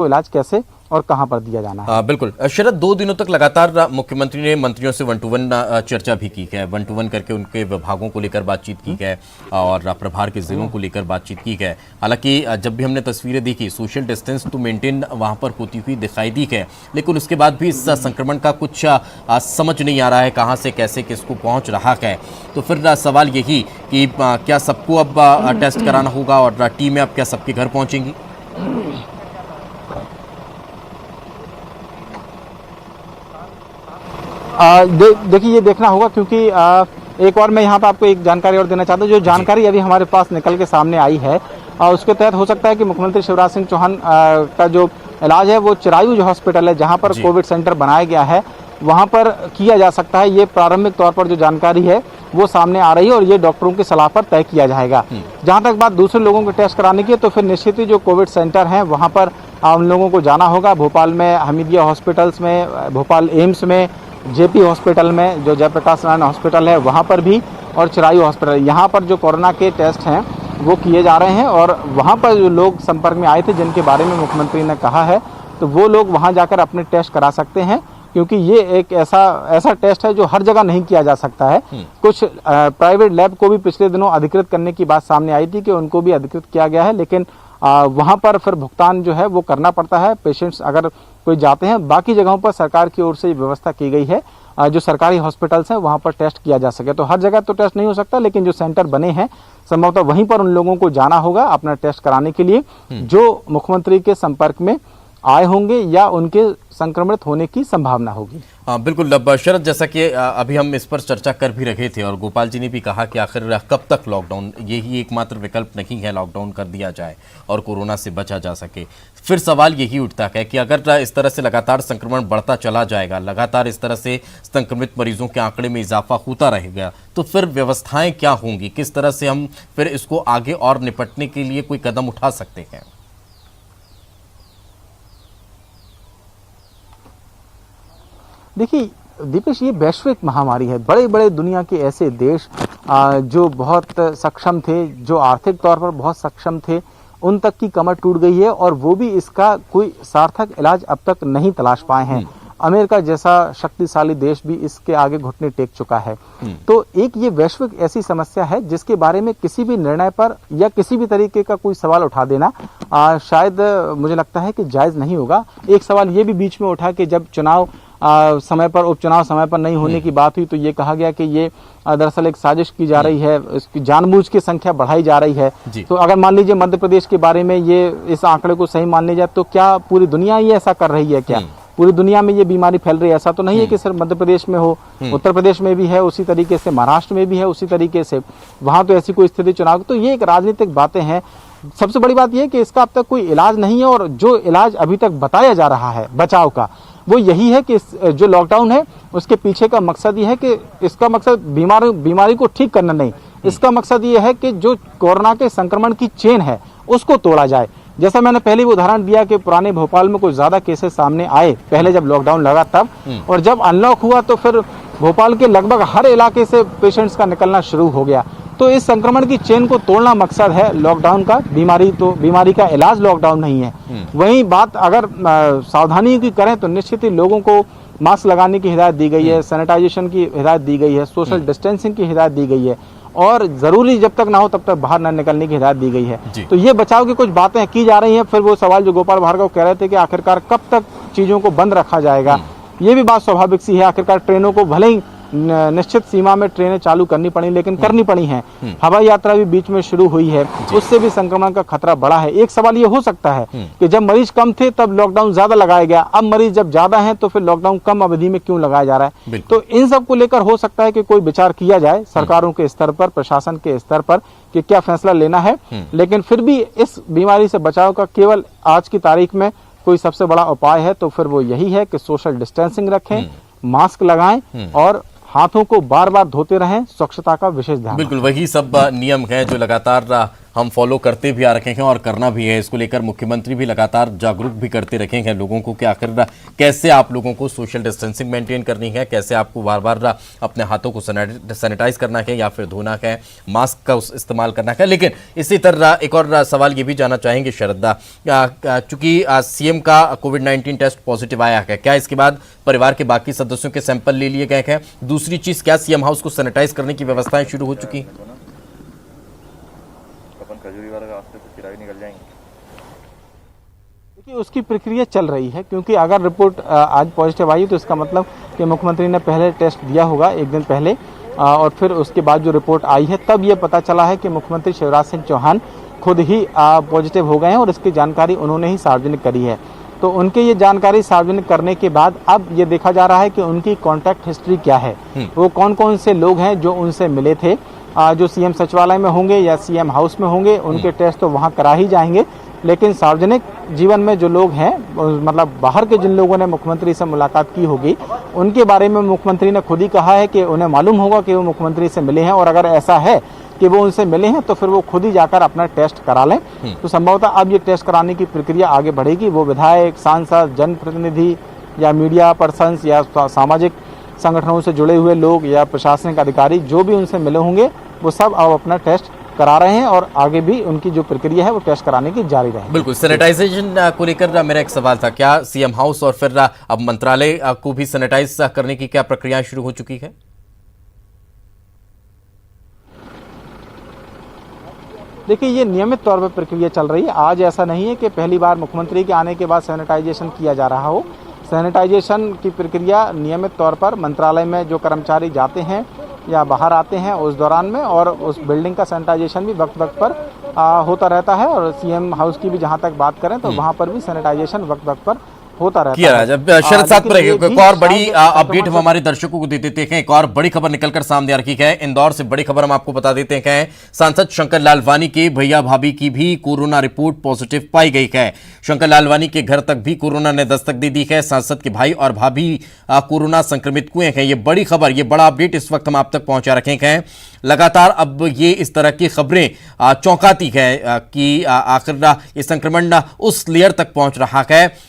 तो इलाज कैसे और कहां पर दिया जाना है। बिल्कुल शरद, 2 दिनों तक लगातार मुख्यमंत्री ने मंत्रियों से 1-to-1 चर्चा भी की है, 1-to-1 करके उनके विभागों को लेकर बातचीत की है और प्रभार के जिलों को लेकर बातचीत की है। हालांकि जब भी हमने तस्वीरें देखी, सोशल डिस्टेंस टू मेंटेन वहां पर होती हुई दिखाई दी है, लेकिन उसके बाद भी इस संक्रमण का कुछ समझ नहीं आ रहा है कहाँ से कैसे किसको पहुँच रहा है। तो फिर सवाल यही कि क्या सबको अब टेस्ट कराना होगा और टीमें अब क्या सबके घर पहुँचेंगी? देखिए ये देखना होगा, क्योंकि एक और मैं यहाँ पे आपको एक जानकारी और देना चाहता हूँ। जो जानकारी अभी हमारे पास निकल के सामने आई है उसके तहत हो सकता है कि मुख्यमंत्री शिवराज सिंह चौहान का जो इलाज है वो चिरायू जो हॉस्पिटल है जहाँ पर कोविड सेंटर बनाया गया है वहाँ पर किया जा सकता है। ये प्रारंभिक तौर पर जो जानकारी है वो सामने आ रही है और ये डॉक्टरों की सलाह पर तय किया जाएगा। जहाँ तक बात दूसरे लोगों के टेस्ट कराने की है तो फिर निश्चित ही जो कोविड सेंटर हैं वहाँ पर उन लोगों को जाना होगा। भोपाल में हमीदिया हॉस्पिटल्स में, भोपाल एम्स में, जेपी हॉस्पिटल में जो जयप्रकाश नारायण हॉस्पिटल है वहाँ पर भी, और चिरायू हॉस्पिटल, यहाँ पर जो कोरोना के टेस्ट हैं वो किए जा रहे हैं। और वहाँ पर जो लोग संपर्क में आए थे जिनके बारे में मुख्यमंत्री ने कहा है तो वो लोग वहाँ जाकर अपने टेस्ट करा सकते हैं, क्योंकि ये एक ऐसा टेस्ट है जो हर जगह नहीं किया जा सकता है। कुछ प्राइवेट लैब को भी पिछले दिनों अधिकृत करने की बात सामने आई थी कि उनको भी अधिकृत किया गया है, लेकिन वहाँ पर फिर भुगतान जो है वो करना पड़ता है पेशेंट्स अगर कोई जाते हैं। बाकी जगहों पर सरकार की ओर से व्यवस्था की गई है जो सरकारी हॉस्पिटल्स हैं वहाँ पर टेस्ट किया जा सके। तो हर जगह तो टेस्ट नहीं हो सकता, लेकिन जो सेंटर बने हैं संभवतः वहीं पर उन लोगों को जाना होगा अपना टेस्ट कराने के लिए जो मुख्यमंत्री के संपर्क में आए होंगे या उनके संक्रमित होने की संभावना होगी। बिल्कुल। अब शरद, जैसा कि अभी हम इस पर चर्चा कर भी रहे थे और गोपाल जी ने भी कहा कि आखिर कब तक लॉकडाउन, यही एकमात्र विकल्प नहीं है, लॉकडाउन कर दिया जाए और कोरोना से बचा जा सके। फिर सवाल यही उठता है कि अगर इस तरह से लगातार संक्रमण बढ़ता चला जाएगा, लगातार इस तरह से संक्रमित मरीजों के आंकड़े में इजाफा होता रहेगा, तो फिर व्यवस्थाएं क्या होंगी? किस तरह से हम फिर इसको आगे और निपटने के लिए कोई कदम उठा सकते हैं? देखिए दीपेश, ये वैश्विक महामारी है। बड़े बड़े दुनिया के ऐसे देश जो बहुत सक्षम थे, जो आर्थिक तौर पर बहुत सक्षम थे, उन तक की कमर टूट गई है और वो भी इसका कोई सार्थक इलाज अब तक नहीं तलाश पाए हैं। अमेरिका जैसा शक्तिशाली देश भी इसके आगे घुटने टेक चुका है। तो एक ये वैश्विक ऐसी समस्या है जिसके बारे में किसी भी निर्णय पर या किसी भी तरीके का कोई सवाल उठा देना शायद मुझे लगता है कि जायज नहीं होगा। एक सवाल ये भी बीच में उठा कि जब चुनाव समय पर, उपचुनाव समय पर नहीं होने की बात हुई तो ये कहा गया कि ये दरअसल एक साजिश की जा रही है, इसकी जानबूझ की संख्या बढ़ाई जा रही है। तो अगर मान लीजिए मध्य प्रदेश के बारे में ये इस आंकड़े को सही मान लिया जाए तो क्या पूरी दुनिया ही ऐसा कर रही है? क्या पूरी दुनिया में ये बीमारी फैल रही है? ऐसा तो नहीं है कि सिर्फ मध्य प्रदेश में हो, उत्तर प्रदेश में भी है उसी तरीके से, महाराष्ट्र में भी है उसी तरीके से, वहां तो ऐसी कोई स्थिति चुनाव। तो ये एक राजनीतिक बातें हैं। सबसे बड़ी बात यह है कि इसका अब तक कोई इलाज नहीं है और जो इलाज अभी तक बताया जा रहा है बचाव का वो यही है कि जो लॉकडाउन है उसके पीछे का मकसद ये है कि इसका मकसद बीमारी को ठीक करना नहीं, इसका मकसद ये है कि जो कोरोना के संक्रमण की चेन है उसको तोड़ा जाए। जैसा मैंने पहले भी उदाहरण दिया कि पुराने भोपाल में कुछ ज्यादा केसेस सामने आए पहले जब लॉकडाउन लगा तब, और जब अनलॉक हुआ तो फिर भोपाल के लगभग हर इलाके से पेशेंट्स का निकलना शुरू हो गया। तो इस संक्रमण की चेन को तोड़ना मकसद है लॉकडाउन का। बीमारी का इलाज लॉकडाउन नहीं है। वहीं बात अगर सावधानी की करें तो निश्चित ही लोगों को मास्क लगाने की हिदायत दी गई है, सैनिटाइजेशन की हिदायत दी गई है, सोशल डिस्टेंसिंग की हिदायत दी गई है और जरूरी जब तक ना हो तब तक बाहर न निकलने की हिदायत दी गई है। तो ये बचाव की कुछ बातें की जा रही हैं। फिर वो सवाल जो गोपाल भार्गव कह रहे थे कि आखिरकार कब तक चीजों को बंद रखा जाएगा, ये भी बात स्वाभाविक सी है। आखिरकार ट्रेनों को भले ही निश्चित सीमा में ट्रेनें चालू करनी पड़ी लेकिन करनी पड़ी हैं। हवाई यात्रा भी बीच में शुरू हुई है, उससे भी संक्रमण का खतरा बढ़ा है। एक सवाल ये हो सकता है कि जब मरीज कम थे तब लॉकडाउन ज्यादा लगाया गया, अब मरीज जब ज्यादा हैं तो फिर लॉकडाउन कम अवधि में क्यों लगाया जा रहा है? तो इन सब को लेकर हो सकता है कि कोई विचार किया जाए सरकारों के स्तर पर, प्रशासन के स्तर पर कि क्या फैसला लेना है। लेकिन फिर भी इस बीमारी से बचाव का केवल आज की तारीख में कोई सबसे बड़ा उपाय है तो फिर वो यही है कि सोशल डिस्टेंसिंग रखें, मास्क लगाएं और हाथों को बार बार धोते रहें, स्वच्छता का विशेष ध्यान। बिल्कुल वही सब नियम हैं जो लगातार हम फॉलो करते भी आ रखे हैं और करना भी है। इसको लेकर मुख्यमंत्री भी लगातार जागरूक भी करते रखे हैं लोगों को कि आखिर कैसे आप लोगों को सोशल डिस्टेंसिंग मेंटेन करनी है, कैसे आपको बार बार अपने हाथों को सैनिटाइज करना है या फिर धोना है, मास्क का इस्तेमाल करना है। लेकिन इसी तरह एक और सवाल ये भी जानना चाहेंगे शरदा, चूंकि सीएम का कोविड-19 टेस्ट पॉजिटिव आया है, क्या इसके बाद परिवार के बाकी सदस्यों के सैंपल ले लिए गए हैं? दूसरी चीज, क्या सीएम हाउस को सैनिटाइज करने की व्यवस्थाएं शुरू हो चुकी? देखिए, उसकी प्रक्रिया चल रही है, क्योंकि अगर रिपोर्ट आज पॉजिटिव आई तो इसका मतलब कि मुख्यमंत्री ने पहले टेस्ट दिया होगा एक दिन पहले, और फिर उसके बाद जो रिपोर्ट आई है तब ये पता चला है कि मुख्यमंत्री शिवराज सिंह चौहान खुद ही पॉजिटिव हो गए हैं और इसकी जानकारी उन्होंने ही सार्वजनिक करी है। तो उनके ये जानकारी सार्वजनिक करने के बाद अब ये देखा जा रहा है कि उनकी कॉन्टैक्ट हिस्ट्री क्या है, वो कौन कौन से लोग हैं जो उनसे मिले थे, जो सीएम सचिवालय में होंगे या सीएम हाउस में होंगे, उनके टेस्ट तो वहां करा ही जाएंगे। लेकिन सार्वजनिक जीवन में जो लोग हैं, मतलब बाहर के जिन लोगों ने मुख्यमंत्री से मुलाकात की होगी, उनके बारे में मुख्यमंत्री ने खुद ही कहा है कि उन्हें मालूम होगा कि वो मुख्यमंत्री से मिले हैं, और अगर ऐसा है कि वो उनसे मिले हैं तो फिर वो खुद ही जाकर अपना टेस्ट करा लें। तो संभवतः अब ये टेस्ट कराने की प्रक्रिया आगे बढ़ेगी। वो विधायक, सांसद, जनप्रतिनिधि या मीडिया पर्सन्स या सामाजिक संगठनों से जुड़े हुए लोग या प्रशासनिक अधिकारी जो भी उनसे मिले होंगे, वो सब अब अपना टेस्ट करा रहे हैं और आगे भी उनकी जो प्रक्रिया है वो टेस्ट कराने की जारी रहेगी। बिल्कुल, सैनिटाइजेशन को लेकर मेरा एक सवाल था, क्या सीएम हाउस और फिर अब मंत्रालय को भी सैनिटाइज करने की क्या प्रक्रिया शुरू हो चुकी है? देखिए, ये नियमित तौर पर प्रक्रिया चल रही है। आज ऐसा नहीं है कि पहली बार मुख्यमंत्री के आने के बाद सैनिटाइजेशन किया जा रहा हो। सैनिटाइजेशन की प्रक्रिया नियमित तौर पर मंत्रालय में जो कर्मचारी जाते हैं या बाहर आते हैं उस दौरान में, और उस बिल्डिंग का सैनिटाइजेशन भी वक्त वक्त पर होता रहता है। और सीएम हाउस की भी जहां तक बात करें तो वहां पर भी सैनिटाइजेशन वक्त वक्त पर होता रहता है। जब शरद साथ पर एक और बड़ी अपडेट हम हमारे दर्शकों को दे देते हैं। एक और बड़ी खबर निकलकर सामने आ रही है। इंदौर से बड़ी खबर हम आपको बता देते हैं। सांसद शंकर लालवानी के भैया भाभी की भी कोरोना रिपोर्ट पॉजिटिव पाई गई है। शंकर लालवानी के घर तक भी कोरोना ने दस्तक दे दी है। सांसद के भाई और भाभी कोरोना संक्रमित हुए हैं। ये बड़ी खबर, ये बड़ा अपडेट इस वक्त हम आप तक पहुंचा रखे हैं। लगातार अब ये इस तरह की खबरें चौंकाती है कि आखिर ये संक्रमण उस लेयर तक पहुंच रहा है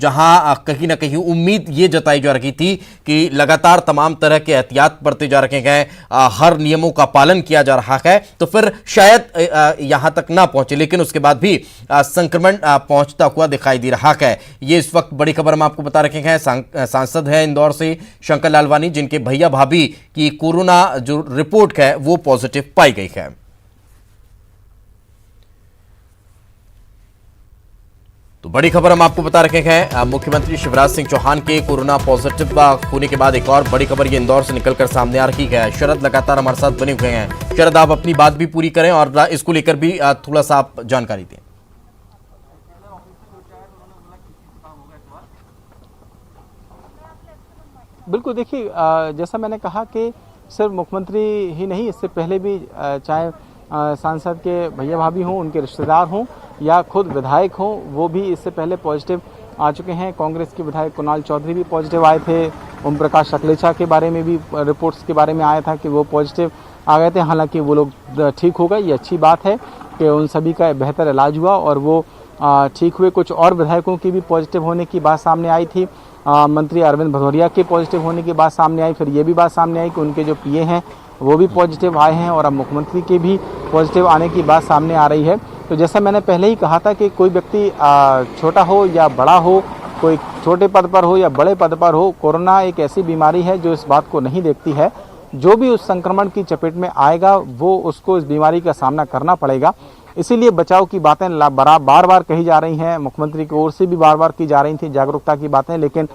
जहां कहीं ना कहीं उम्मीद ये जताई जा रही थी कि लगातार तमाम तरह के एहतियात बरते जा रखे हैं, हर नियमों का पालन किया जा रहा है, तो फिर शायद यहां तक ना पहुंचे। लेकिन उसके बाद भी संक्रमण पहुंचता हुआ दिखाई दे रहा है। ये इस वक्त बड़ी खबर हम आपको बता रखे हैं। सांसद है इंदौर से शंकर लालवानी, जिनके भैया भाभी की कोरोना जो रिपोर्ट है वो पॉजिटिव पाई गई है। तो बड़ी खबर हम आपको बता रखे हैं। मुख्यमंत्री शिवराज सिंह चौहान के कोरोना पॉजिटिव होने के बाद एक और बड़ी खबर ये इंदौर से निकलकर सामने आ रही है। शरद लगातार हमारे साथ बने हुए हैं। शरद, आप अपनी बात भी पूरी करें और इसको लेकर भी थोड़ा सा आप जानकारी दें। बिल्कुल, देखिए, जैसा मैंने कहा कि सिर्फ मुख्यमंत्री ही नहीं, इससे पहले भी चाहे सांसद के भैया भाभी हों, उनके रिश्तेदार हों या खुद विधायक हों, वो भी इससे पहले पॉजिटिव आ चुके हैं। कांग्रेस के विधायक कुणाल चौधरी भी पॉजिटिव आए थे। ओम प्रकाश सकलेचा के बारे में भी रिपोर्ट्स के बारे में आया था कि वो पॉजिटिव आ गए थे। हालांकि वो लोग ठीक हो गए, ये अच्छी बात है कि उन सभी का बेहतर इलाज हुआ और वो ठीक हुए। कुछ और विधायकों की भी पॉजिटिव होने की बात सामने आई थी। मंत्री अरविंद भदौरिया के पॉजिटिव होने की बात सामने आई। फिर ये भी बात सामने आई कि उनके जो पीए हैं वो भी पॉजिटिव आए हैं, और अब मुख्यमंत्री के भी पॉजिटिव आने की बात सामने आ रही है। तो जैसा मैंने पहले ही कहा था कि कोई व्यक्ति छोटा हो या बड़ा हो, कोई छोटे पद पर हो या बड़े पद पर हो, कोरोना एक ऐसी बीमारी है जो इस बात को नहीं देखती है। जो भी उस संक्रमण की चपेट में आएगा वो उसको इस बीमारी का सामना करना पड़ेगा। इसीलिए बचाव की बातें बार बार कही जा रही हैं, मुख्यमंत्री की ओर से भी बार बार की जा रही थी जागरूकता की बातें, लेकिन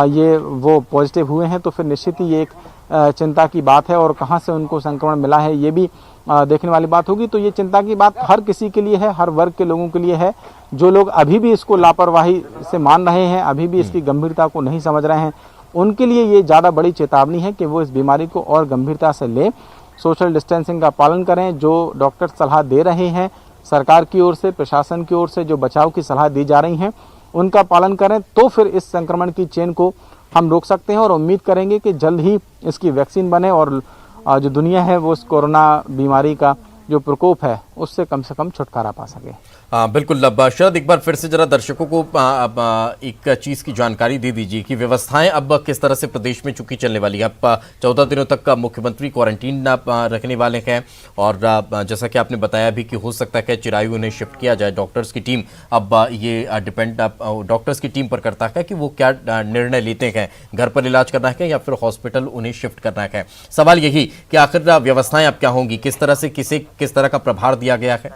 ये वो पॉजिटिव हुए हैं तो फिर निश्चित ही ये एक चिंता की बात है। और कहां से उनको संक्रमण मिला है ये भी देखने वाली बात होगी। तो ये चिंता की बात हर किसी के लिए है, हर वर्ग के लोगों के लिए है। जो लोग अभी भी इसको लापरवाही से मान रहे हैं, अभी भी इसकी गंभीरता को नहीं समझ रहे हैं, उनके लिए ये ज़्यादा बड़ी चेतावनी है कि वो इस बीमारी को और गंभीरता से लें, सोशल डिस्टेंसिंग का पालन करें। जो डॉक्टर सलाह दे रहे हैं सरकार की ओर से, प्रशासन की ओर से जो बचाव की सलाह दी जा रही हैं, उनका पालन करें तो फिर इस संक्रमण की चेन को हम रोक सकते हैं। और उम्मीद करेंगे कि जल्द ही इसकी वैक्सीन बने और जो दुनिया है वो इस कोरोना बीमारी का जो प्रकोप है उससे कम से कम छुटकारा पा सके। बिल्कुल। अब शरद, एक बार फिर से जरा दर्शकों को एक चीज की जानकारी दे दीजिए कि व्यवस्थाएं अब किस तरह से प्रदेश में चूंकि चलने वाली है। अब 14 दिनों तक का मुख्यमंत्री क्वारंटीन रखने वाले हैं और जैसा कि आपने बताया भी कि हो सकता है कि चिरायु उन्हें शिफ्ट किया जाए। डॉक्टर्स की टीम, अब ये डिपेंड डॉक्टर्स की टीम पर करता है कि वो क्या निर्णय लेते हैं, घर पर इलाज करना है या फिर हॉस्पिटल उन्हें शिफ्ट करना है। सवाल यही कि आखिर व्यवस्थाएं अब क्या होंगी, किस तरह से किस तरह का प्रभार दिया गया है।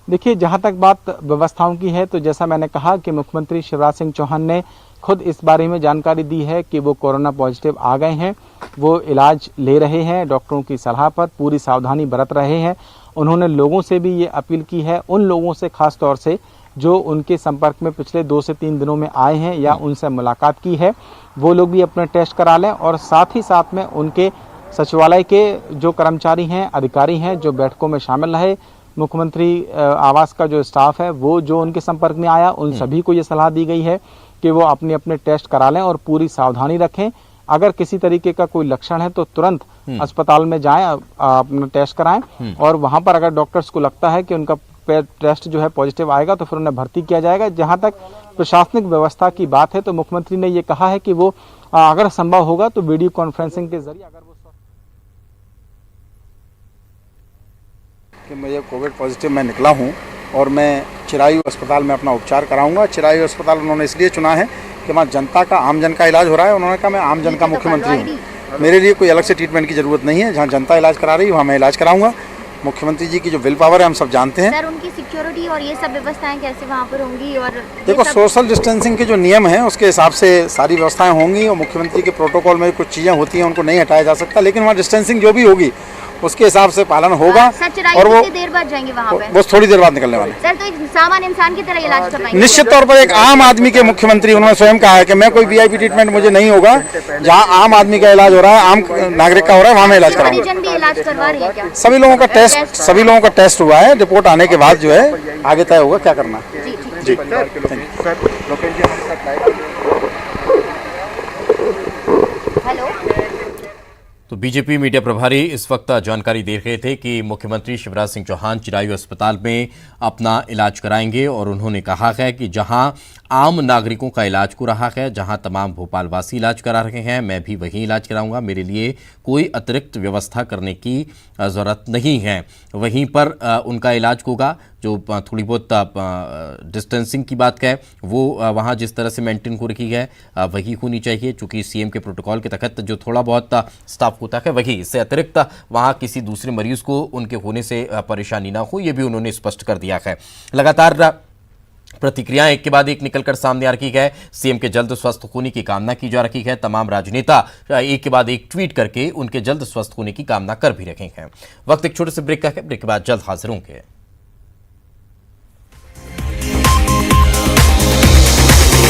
देखिए, जहां तक बात व्यवस्थाओं की है तो जैसा मैंने कहा कि मुख्यमंत्री शिवराज सिंह चौहान ने खुद इस बारे में जानकारी दी है कि वो कोरोना पॉजिटिव आ गए हैं, वो इलाज ले रहे हैं, डॉक्टरों की सलाह पर पूरी सावधानी बरत रहे हैं। उन्होंने लोगों से भी ये अपील की है, उन लोगों से खास तौर से जो उनके संपर्क में पिछले 2 से 3 दिनों में आए हैं या उनसे मुलाकात की है, वो लोग भी अपने टेस्ट करा लें और साथ ही साथ में उनके सचिवालय के जो कर्मचारी हैं, अधिकारी हैं, जो बैठकों में शामिल रहे, मुख्यमंत्री आवास का जो स्टाफ है वो जो उनके संपर्क में आया, उन सभी को ये सलाह दी गई है कि वो अपने अपने टेस्ट करा लें और पूरी सावधानी रखें। अगर किसी तरीके का कोई लक्षण है तो तुरंत अस्पताल में जाएं, अपना टेस्ट कराएं और वहां पर अगर डॉक्टर्स को लगता है कि उनका टेस्ट जो है पॉजिटिव आएगा तो फिर उन्हें भर्ती किया जाएगा। जहां तक प्रशासनिक व्यवस्था की बात है तो मुख्यमंत्री ने ये कहा है कि वो अगर संभव होगा तो वीडियो कॉन्फ्रेंसिंग के जरिए अगर वो कि मुझे कोविड पॉजिटिव मैं निकला हूं और मैं चिरायु अस्पताल में अपना उपचार कराऊंगा। चिरायु अस्पताल उन्होंने इसलिए चुना है कि वहाँ जनता का, आम जन का इलाज हो रहा है। उन्होंने कहा मैं आम जन का मुख्यमंत्री हूँ, मेरे लिए कोई अलग से ट्रीटमेंट की ज़रूरत नहीं है। जहाँ जनता इलाज करा रही है वहाँ मैं इलाज कराऊंगा। मुख्यमंत्री जी की जो विल पावर है हम सब जानते हैं। सर, उनकी सिक्योरिटी और ये सब व्यवस्थाएं कैसे वहाँ पर होंगी? और देखो, सोशल डिस्टेंसिंग के जो नियम हैं उसके हिसाब से सारी व्यवस्थाएं होंगी और मुख्यमंत्री के प्रोटोकॉल में कुछ चीज़ें होती हैं उनको नहीं हटाया जा सकता, लेकिन वहाँ डिस्टेंसिंग जो भी होगी उसके हिसाब से पालन होगा। और वो देर बाद जाएंगे वहाँ पे? वो थोड़ी देर बाद निकलने वाले। सर, तो एक सामान्य इंसान की तरह इलाज करवाएंगे? निश्चित तौर पर एक आम आदमी के मुख्यमंत्री, उन्होंने स्वयं कहा है कि मैं कोई वीआईपी ट्रीटमेंट मुझे नहीं होगा। जहाँ आम आदमी का इलाज हो रहा है, आम नागरिक का हो रहा है, वहाँ मैं इलाज कराऊंगा। परिजन भी इलाज करवा रही है क्या? सभी लोगों का टेस्ट हुआ है। रिपोर्ट आने के बाद जो है आगे तय होगा क्या करना है। जी, हेलो। तो बीजेपी मीडिया प्रभारी इस वक्त जानकारी दे रहे थे कि मुख्यमंत्री शिवराज सिंह चौहान चिरायु अस्पताल में अपना इलाज कराएंगे और उन्होंने कहा है कि जहां आम नागरिकों का इलाज हो रहा है, जहां तमाम भोपाल वासी इलाज करा रहे हैं, मैं भी वही इलाज कराऊंगा। मेरे लिए कोई अतिरिक्त व्यवस्था करने की ज़रूरत नहीं है। वहीं पर उनका इलाज होगा। जो थोड़ी बहुत डिस्टेंसिंग की बात है वो वहाँ जिस तरह से मेंटेन हो रखी है वही होनी चाहिए, चूँकि सीएम के प्रोटोकॉल के तहत जो थोड़ा बहुत स्टाफ होता है वही, इससे अतिरिक्त वहाँ किसी दूसरे मरीज को उनके होने से परेशानी ना हो, ये भी उन्होंने स्पष्ट कर दिया है। लगातार प्रतिक्रियाएं एक के बाद एक निकलकर सामने आ रही है। सीएम के जल्द स्वस्थ होने की कामना की जा रही है। तमाम राजनेता एक के बाद एक ट्वीट करके उनके जल्द स्वस्थ होने की कामना कर भी रहे हैं। वक्त एक छोटे से ब्रेक का है, ब्रेक के बाद जल्द हाजिर होंगे।